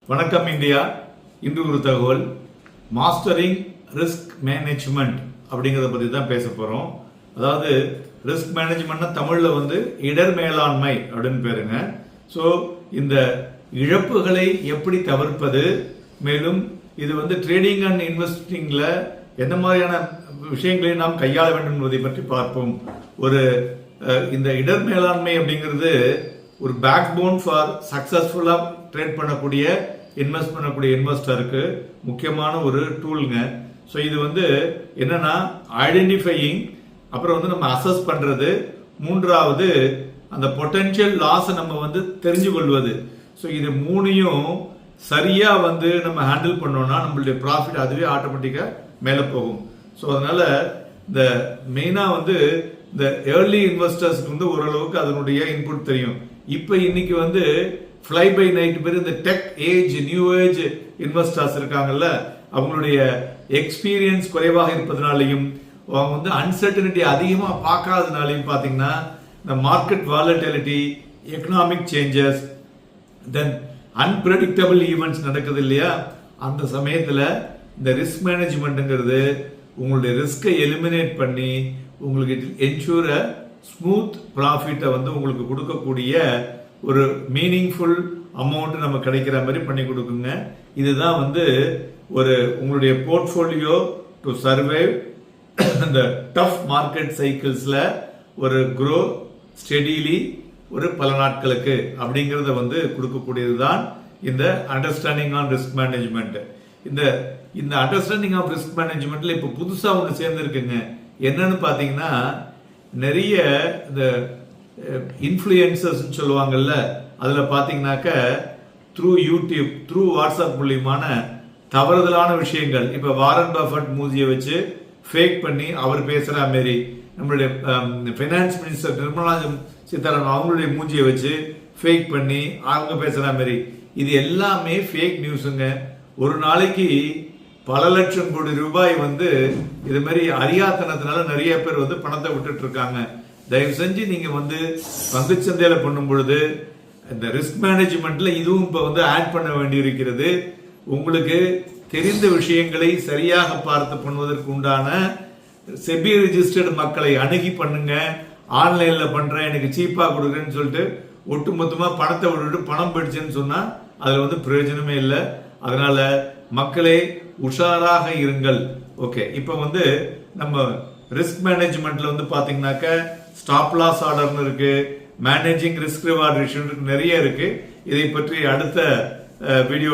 வணக்கம் இந்தியா. இன்று ஒரு தகவல், மாஸ்டரிங் ரிஸ்க் மேனேஜ்மெண்ட் அப்படிங்கிறத பற்றி தான் பேச போகிறோம். அதாவது ரிஸ்க் மேனேஜ்மெண்ட்னா தமிழில் இடர் மேலாண்மை அப்படின்னு பேருங்க. ஸோ இந்த இழப்புகளை எப்படி தவிர்ப்பது, மேலும் இது ட்ரேடிங் அண்ட் இன்வெஸ்டிங்கில் எந்த மாதிரியான விஷயங்களை நாம் கையாள வேண்டும் என்பதை பற்றி பார்ப்போம். இந்த இடர் மேலாண்மை அப்படிங்கிறது ஒரு பேக் போன் ஃபார் சக்சஸ்ஃபுல்லாக ட்ரேட் பண்ணக்கூடிய இன்வெஸ்டருக்கு முக்கியமான ஒரு டூலுங்க. ஸோ இது என்னன்னா ஐடென்டிஃபையிங், அப்புறம் நம்ம அசஸ் பண்றது, மூன்றாவது அந்த பொட்டன்ஷியல் லாஸை நம்ம தெரிஞ்சு கொள்வது. ஸோ இது மூணையும் சரியா நம்ம ஹேண்டில் பண்ணோம்னா நம்மளுடைய ப்ராஃபிட் அதுவே ஆட்டோமேட்டிக்கா மேலே போகும். ஸோ அதனால இந்த மெயினா இந்த ஏர்லி இன்வெஸ்டர்ஸ்க்கு ஓரளவுக்கு அதனுடைய இன்புட் தெரியும். இப்போ இன்னைக்கு ஃப்ளை பை நைட் பேர் இந்த tech age, new age investors இருக்காங்கல்ல, அவங்களுடைய எக்ஸ்பீரியன்ஸ் குறைவாக இருப்பதனாலையும் அவங்க அன்சர்டனிட்டி அதிகமாக பார்க்காதனாலையும் பார்த்தீங்கன்னா இந்த மார்க்கெட் வாலட்டிலிட்டி, எக்கனாமிக் சேஞ்சஸ், தென் அன்பிரடிக்டபிள் ஈவெண்ட்ஸ் நடக்குது இல்லையா, அந்த சமயத்தில் இந்த ரிஸ்க் மேனேஜ்மெண்ட்டுங்கிறது உங்களுடைய ரிஸ்கை எலிமினேட் பண்ணி உங்களுக்கு என்ஷூர் ஸ்மூத் ப்ராஃபிட்டை உங்களுக்கு கொடுக்கக்கூடிய ஒரு மீனிங்ஃபுல் அமௌண்ட் நம்ம கிடைக்கிற மாதிரி பண்ணி கொடுக்குங்க. இதுதான் உங்களுடைய போர்ட்ஃபோலியோ டு சர்வைவ் இந்த டஃப் மார்க்கெட் சைக்கிள்ஸ்ல ஒரு க்ரோ ஸ்டெடிலி ஒரு பல நாட்களுக்கு அப்படிங்கிறத கொடுக்கக்கூடியது தான் இந்த அண்டர்ஸ்டாண்டிங் ஆன் ரிஸ்க் மேனேஜ்மெண்ட். இந்த அண்டர்ஸ்டாண்டிங் ஆஃப் ரிஸ்க் மேனேஜ்மெண்ட்ல இப்போ புதுசாக ஒன்று சேர்ந்துருக்குங்க. என்னன்னு பார்த்தீங்கன்னா, நிறைய இந்த இன்ஃப்ளூயன்சர்ஸ் சொல்லுவாங்கல்ல, அதில் பார்த்தீங்கன்னாக்க த்ரூ யூடியூப், த்ரூ வாட்ஸ்அப் மூலியமான தவறுதலான விஷயங்கள், இப்போ வாரன் பஃபட் மூஞ்சியை வச்சு ஃபேக் பண்ணி அவர் பேசுகிற மாரி, நம்மளுடைய ஃபைனான்ஸ் மினிஸ்டர் நிர்மலா சீதாராமன் அவங்களுடைய மூஞ்சியை வச்சு ஃபேக் பண்ணி அவங்க பேசுகிற மாரி, இது எல்லாமே ஃபேக் நியூஸுங்க. ஒரு நாளைக்கு பல லட்சம் கோடி ரூபாய் இது மாதிரி அறியாத்தனத்தினால நிறைய பேர் பணத்தை விட்டுட்டு இருக்காங்க. தயவு செஞ்சு நீங்க பங்குச்சந்தையில பண்ணும் பொழுது இந்த ரிஸ்க் மேனேஜ்மெண்ட்ல இதுவும் இப்ப ஆட் பண்ண வேண்டி இருக்கிறது. உங்களுக்கு தெரிந்த விஷயங்களை சரியாக பார்த்து பண்ணுவதற்கு உண்டான செபி ரெஜிஸ்டர்டு மக்களை அணுகி பண்ணுங்க. ஆன்லைன்ல பண்றேன், எனக்கு சீப்பா கொடுக்குறேன்னு சொல்லிட்டு ஒட்டுமொத்தமா பணத்தை விட்டுட்டு பணம் போயிடுச்சுன்னு சொன்னா அதுல பிரயோஜனமே இல்லை. அதனால மக்களே உஷாராக இருங்கள். ஓகே, இப்ப நம்ம ரிஸ்க் மேனேஜ்மெண்ட்ல பாத்தீங்கன்னாக்க ஸ்டாப் லாஸ் ஆர்டர்னு இருக்கு, மேனேஜிங் ரிஸ்க் ரிவார்ட் ரேஷியோ நிறைய இருக்கு. இதை பற்றி அடுத்த வீடியோ